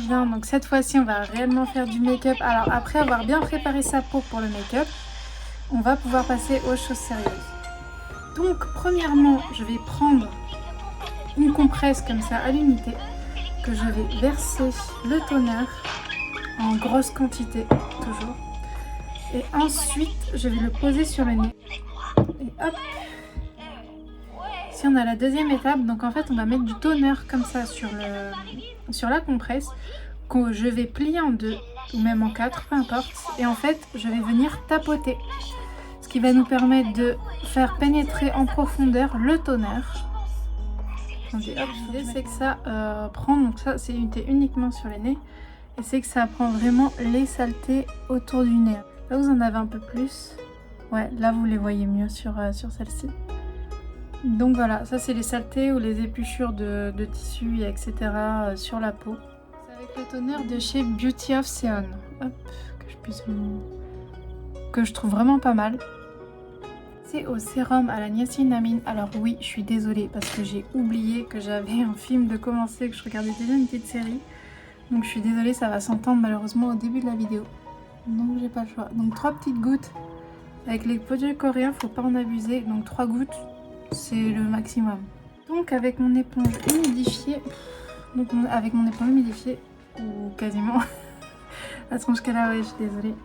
bien. Donc cette fois-ci, on va réellement faire du make-up. Alors après avoir bien préparé sa peau pour le make-up, on va pouvoir passer aux choses sérieuses. Donc premièrement, je vais prendre une compresse comme ça à l'unité, que je vais verser le toner en grosse quantité, toujours. Et ensuite, je vais le poser sur le nez. Et hop. Ici, on a la deuxième étape. Donc en fait, on va mettre du toner comme ça sur la compresse, que je vais plier en deux ou même en quatre, peu importe. Et en fait, je vais venir tapoter. Ce qui va nous permettre de faire pénétrer en profondeur le toner. L'idée, c'est que ça prend, donc ça c'est uniquement sur les nez. Et c'est que ça prend vraiment les saletés autour du nez. Là, vous en avez un peu plus. Ouais, là, vous les voyez mieux sur celle-ci. Donc voilà, ça c'est les saletés ou les épluchures de tissu, etc. Sur la peau. C'est avec le toner de chez Beauty of Seon. Hop, que je trouve vraiment pas mal. C'est au sérum à la niacinamide. Alors oui, je suis désolée parce que j'ai oublié que j'avais un film de commencer, que je regardais déjà une petite série. Donc je suis désolée, ça va s'entendre malheureusement au début de la vidéo. Donc j'ai pas le choix. Donc 3 petites gouttes. Avec les produits coréens, faut pas en abuser. Donc 3 gouttes, c'est le maximum. Donc avec mon éponge humidifiée, ou quasiment, la tronche qu'elle a, ouais, je suis désolée.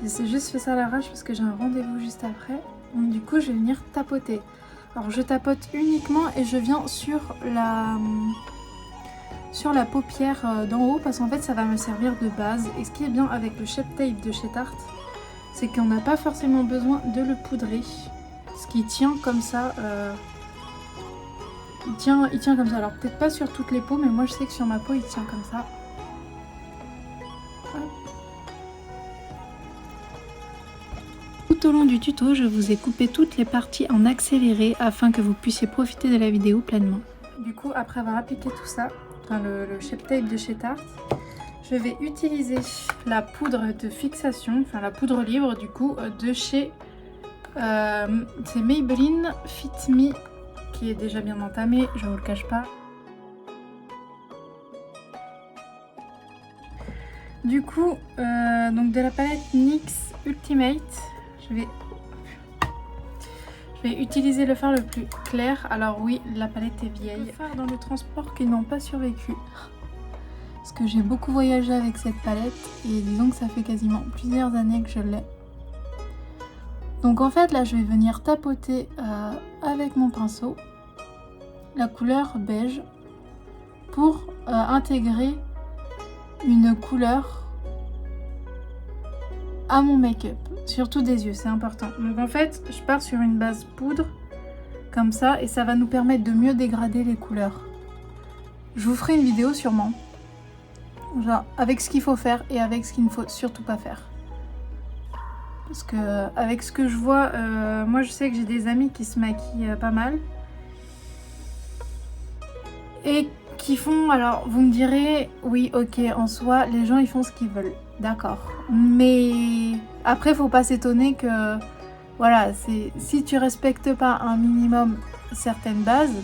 J'ai juste fait ça à l'arrache parce que j'ai un rendez-vous juste après. Donc du coup, je vais venir tapoter. Alors je tapote uniquement et je viens sur la paupière d'en haut parce qu'en fait ça va me servir de base. Et ce qui est bien avec le Shape Tape de chez Tarte, c'est qu'on n'a pas forcément besoin de le poudrer. Ce qui tient comme ça. Il tient comme ça. Alors peut-être pas sur toutes les peaux, mais moi je sais que sur ma peau il tient comme ça. Tout au long du tuto, je vous ai coupé toutes les parties en accéléré afin que vous puissiez profiter de la vidéo pleinement. Du coup, après avoir appliqué tout ça, enfin le Shape Tape de chez Tarte, je vais utiliser la poudre de fixation, enfin la poudre libre du coup, de chez c'est Maybelline Fit Me, qui est déjà bien entamée, je vous le cache pas. Du coup, donc de la palette NYX Ultimate, je vais utiliser le fard le plus clair. Alors oui, la palette est vieille. Le fard dans le transport qui n'ont pas survécu. Parce que j'ai beaucoup voyagé avec cette palette et disons que ça fait quasiment plusieurs années que je l'ai. Donc en fait là je vais venir tapoter avec mon pinceau la couleur beige pour intégrer une couleur à mon make-up. Surtout des yeux, c'est important. Donc en fait je pars sur une base poudre comme ça et ça va nous permettre de mieux dégrader les couleurs. Je vous ferai une vidéo sûrement. Genre avec ce qu'il faut faire et avec ce qu'il ne faut surtout pas faire. Parce que avec ce que je vois, moi je sais que j'ai des amis qui se maquillent pas mal. Et qui font, alors vous me direz, oui ok en soi les gens ils font ce qu'ils veulent, d'accord. Mais après faut pas s'étonner que, voilà, si tu respectes pas un minimum certaines bases,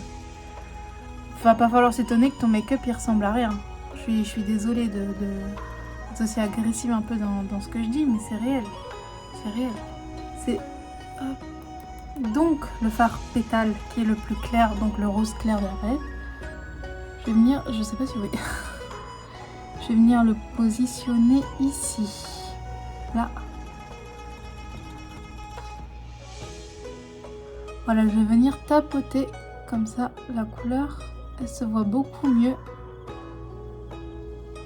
va pas falloir s'étonner que ton make-up il ressemble à rien. Je suis désolée d'être aussi agressive un peu dans ce que je dis, mais c'est réel. C'est réel. C'est... Donc le fard pétale qui est le plus clair, donc le rose clair de la palette, je vais venir, je sais pas si vous voyez, je vais venir le positionner ici, là. Voilà, je vais venir tapoter comme ça, la couleur, elle se voit beaucoup mieux.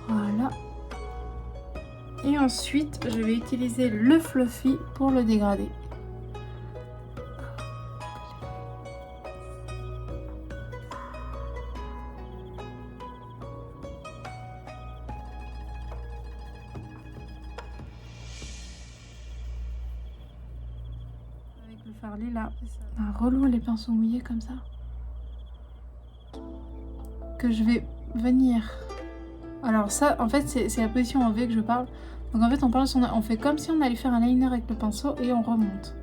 Voilà. Et ensuite, je vais utiliser le Fluffy pour le dégrader. Avec le fard lilas, un relou les pinceaux mouillés comme ça. Que je vais venir... Alors ça, en fait, c'est la position en V que je parle. Donc en fait, on fait comme si on allait faire un liner avec le pinceau et on remonte.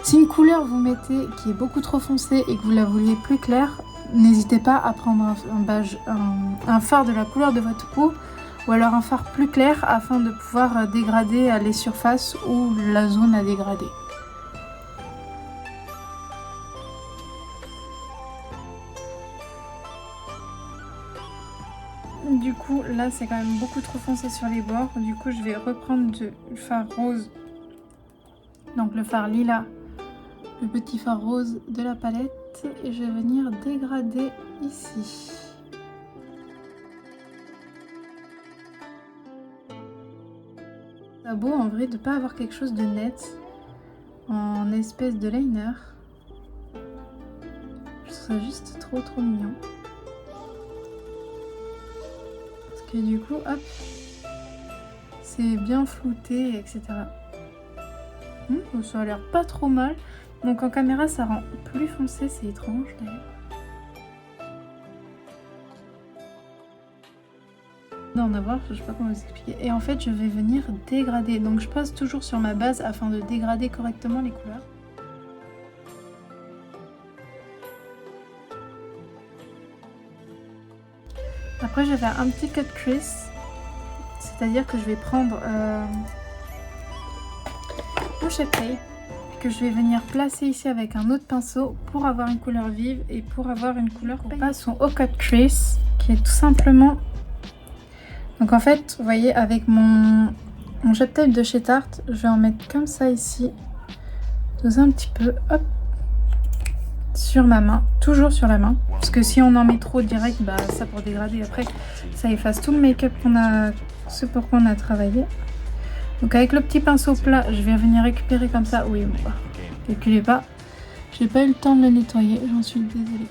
Si une couleur vous mettez qui est beaucoup trop foncée et que vous la vouliez plus claire, n'hésitez pas à prendre un fard de la couleur de votre peau ou alors un fard plus clair afin de pouvoir dégrader les surfaces ou la zone à dégrader. Du coup, là c'est quand même beaucoup trop foncé sur les bords. Du coup, je vais reprendre du fard rose, donc le fard lilas, le petit fard rose de la palette, et je vais venir dégrader ici. C'est beau en vrai de pas avoir quelque chose de net en espèce de liner. Je trouve ça juste trop mignon. Parce que du coup, hop, c'est bien flouté, etc. Ça a l'air pas trop mal. Donc en caméra ça rend plus foncé, c'est étrange d'ailleurs. D'en avoir, je sais pas comment vous expliquer. Et en fait je vais venir dégrader. Donc je passe toujours sur ma base afin de dégrader correctement les couleurs. Après je vais faire un petit cut crease. C'est-à-dire que je vais prendre mon shape tape que je vais venir placer ici avec un autre pinceau pour avoir une couleur vive et pour avoir une couleur paillettée. On passe au cut crease qui est tout simplement... Donc en fait, vous voyez, avec mon shape tape de chez Tarte, je vais en mettre comme ça ici, doser un petit peu, hop, sur ma main, toujours sur la main, parce que si on en met trop direct, bah ça pour dégrader après, ça efface tout le make-up qu'on a, ce pour quoi on a travaillé. Donc avec le petit pinceau plat, je vais venir récupérer comme ça. Oui, bon, calculez pas. J'ai pas eu le temps de le nettoyer, j'en suis désolée.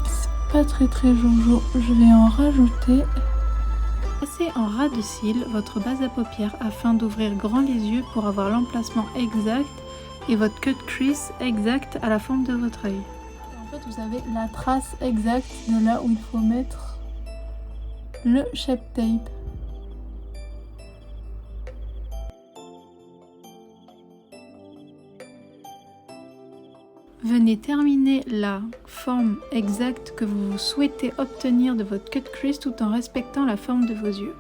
C'est pas très jojo. Je vais en rajouter. Passez en ras de cils votre base à paupières afin d'ouvrir grand les yeux pour avoir l'emplacement exact et votre cut crease exact à la forme de votre œil. En fait, vous avez la trace exacte de là où il faut mettre le shape tape. Venez terminer la forme exacte que vous souhaitez obtenir de votre cut crease tout en respectant la forme de vos yeux.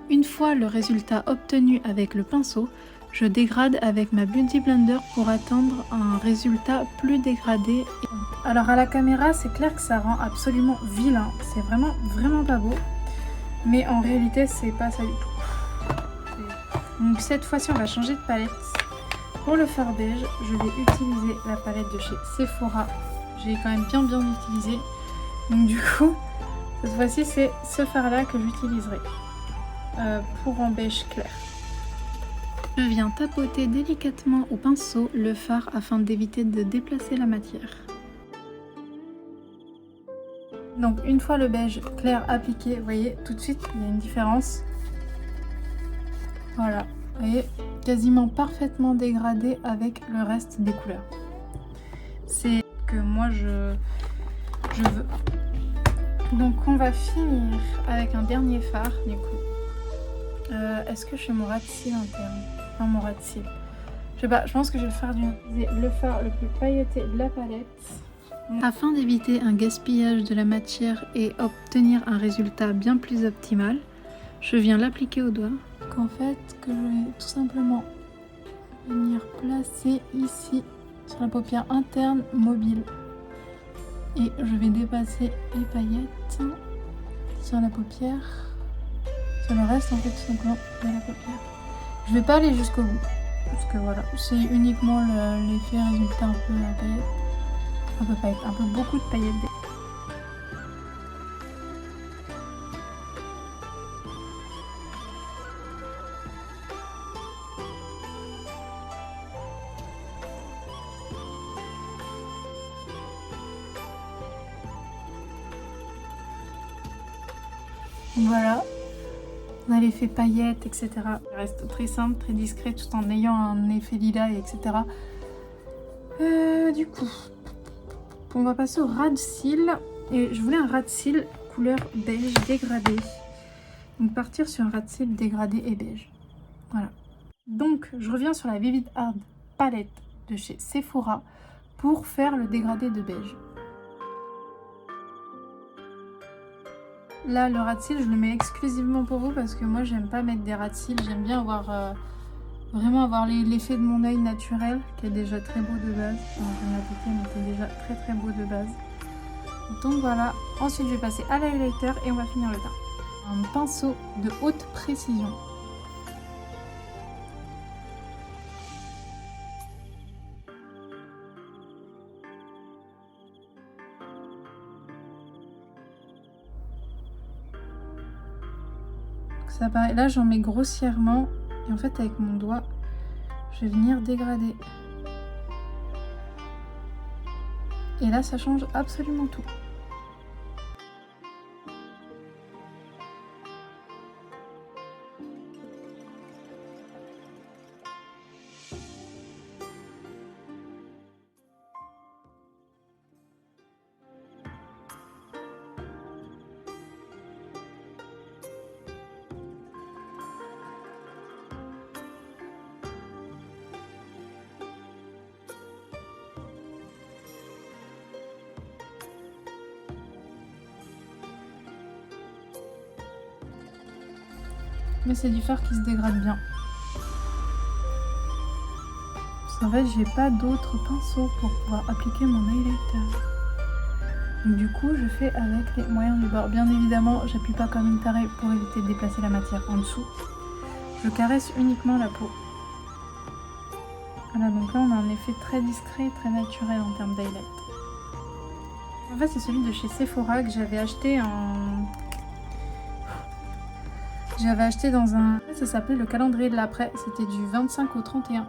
Une fois le résultat obtenu avec le pinceau, je dégrade avec ma Beauty Blender pour atteindre un résultat plus dégradé. Alors à la caméra, c'est clair que ça rend absolument vilain. C'est vraiment pas beau. Mais en réalité, c'est pas ça du tout. Donc cette fois-ci, on va changer de palette. Pour le fard beige, je vais utiliser la palette de chez Sephora. J'ai quand même bien utilisé. Donc du coup, cette fois-ci, c'est ce fard-là que j'utiliserai. Pour en beige clair. Je viens tapoter délicatement au pinceau le fard afin d'éviter de déplacer la matière. Donc une fois le beige clair appliqué, vous voyez tout de suite il y a une différence. Voilà, vous voyez, quasiment parfaitement dégradé avec le reste des couleurs. C'est que moi je veux. Donc on va finir avec un dernier fard du coup. Est-ce que je fais mon ras de cils interne? Non, mon ras de cils. Je sais pas, je pense que je vais faire le fard le plus pailleté de la palette. Afin d'éviter un gaspillage de la matière et obtenir un résultat bien plus optimal, je viens l'appliquer au doigt. Donc en fait, que je vais tout simplement venir placer ici sur la paupière interne mobile. Et je vais dépasser les paillettes sur la paupière. Sur le reste en fait tout simplement de la paupière. Je vais pas aller jusqu'au bout. Parce que voilà, c'est uniquement l'effet résultat un peu paillettes. Un peu beaucoup de paillettes. Voilà. On a l'effet paillettes, etc. Ça reste très simple, très discret, tout en ayant un effet lilas, etc. Du coup, on va passer au ras de cils. Et je voulais un ras de cils couleur beige dégradé. Donc partir sur un ras de cils dégradé et beige. Voilà. Donc je reviens sur la Vivid Hard palette de chez Sephora pour faire le dégradé de beige. Là, le ras de cils, je le mets exclusivement pour vous parce que moi, j'aime pas mettre des ras de cils. J'aime bien avoir vraiment avoir l'effet de mon œil naturel qui est déjà très beau de base. Alors, je vais m'appliquer, mais qui est déjà très très beau de base. Donc voilà. Ensuite, je vais passer à l'highlighter et on va finir le teint. Un pinceau de haute précision. Ça paraît... Là, j'en mets grossièrement et en fait, avec mon doigt, je vais venir dégrader. Et là, ça change absolument tout. Mais c'est du fard qui se dégrade bien. Parce qu'en fait, j'ai pas d'autres pinceaux pour pouvoir appliquer mon highlighter. Donc du coup, je fais avec les moyens du bord. Bien évidemment, j'appuie pas comme une tarée pour éviter de déplacer la matière en dessous. Je caresse uniquement la peau. Voilà, donc là, on a un effet très discret, très naturel en termes d'highlight. En fait, c'est celui de chez Sephora que j'avais acheté en... J'avais acheté dans un... Ça s'appelait le calendrier de l'après. C'était du 25 au 31.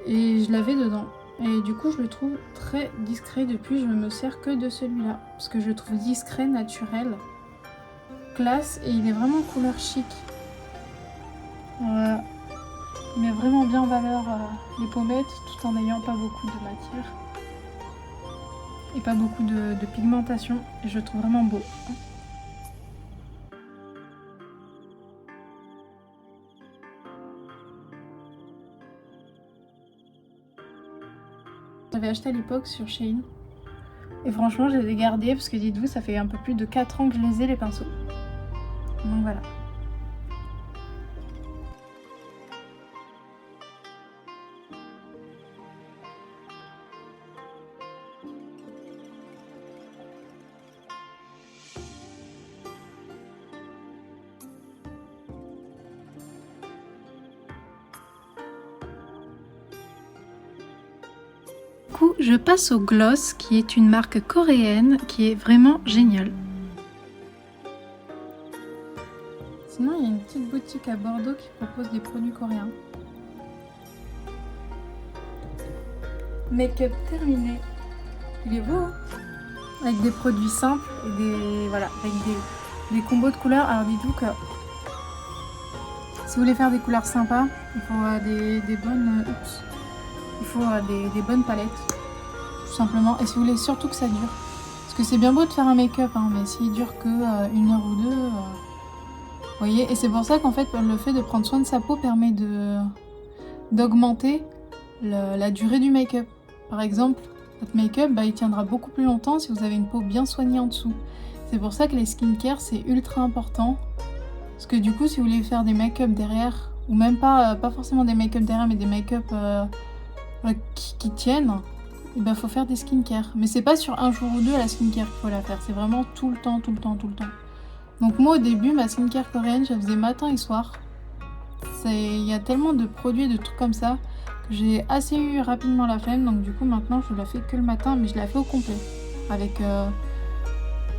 Et je l'avais dedans. Et du coup, je le trouve très discret. Depuis, je me sers que de celui-là. Parce que je le trouve discret, naturel, classe. Et il est vraiment couleur chic. Voilà. Il met vraiment bien en valeur les pommettes, tout en n'ayant pas beaucoup de matière. Et pas beaucoup de pigmentation. Et je le trouve vraiment beau. J'avais acheté à l'époque sur Shein. Et franchement, je les ai gardés parce que dites-vous, ça fait un peu plus de 4 ans que je les ai, les pinceaux. Donc voilà. Du coup, je passe au Gloss, qui est une marque coréenne qui est vraiment géniale. Sinon, il y a une petite boutique à Bordeaux qui propose des produits coréens. Make-up terminé. Il est beau, hein, avec des produits simples et des voilà, avec des combos de couleurs. Alors dites-vous que si vous voulez faire des couleurs sympas, il faut des bonnes il faut des bonnes palettes, tout simplement. Et si vous voulez surtout que ça dure, parce que c'est bien beau de faire un make-up, hein, mais s'il dure que 1 heure ou deux, vous voyez. Et c'est pour ça qu'en fait, le fait de prendre soin de sa peau permet d'augmenter la durée du make-up. Par exemple, votre make-up, il tiendra beaucoup plus longtemps si vous avez une peau bien soignée en dessous. C'est pour ça que les skincare, c'est ultra important. Parce que du coup, si vous voulez faire des make-up derrière, ou même pas forcément des make-up derrière, mais des make-up qui tiennent, il faut faire des skincare. Mais c'est pas sur un jour ou deux la skincare qu'il faut la faire, c'est vraiment tout le temps, tout le temps, tout le temps. Donc moi au début, ma skincare coréenne, je la faisais matin et soir. Il y a tellement de produits, de trucs comme ça, que j'ai assez eu rapidement la flemme. Donc du coup maintenant je la fais que le matin, mais je la fais au complet. Avec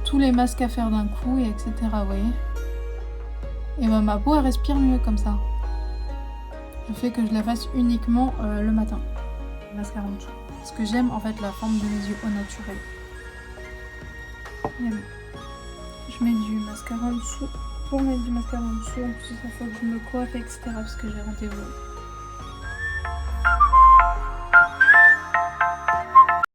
tous les masques à faire d'un coup, et etc. Vous voyez. Et ma peau elle respire mieux comme ça. Le fait que je la fasse uniquement le matin. Mascara en dessous. Parce que j'aime en fait la forme de mes yeux au naturel. Et bon. Je mets du mascara en dessous pour mettre du mascara en dessous. En plus, il faut que je me coiffe, etc. parce que j'ai rendez-vous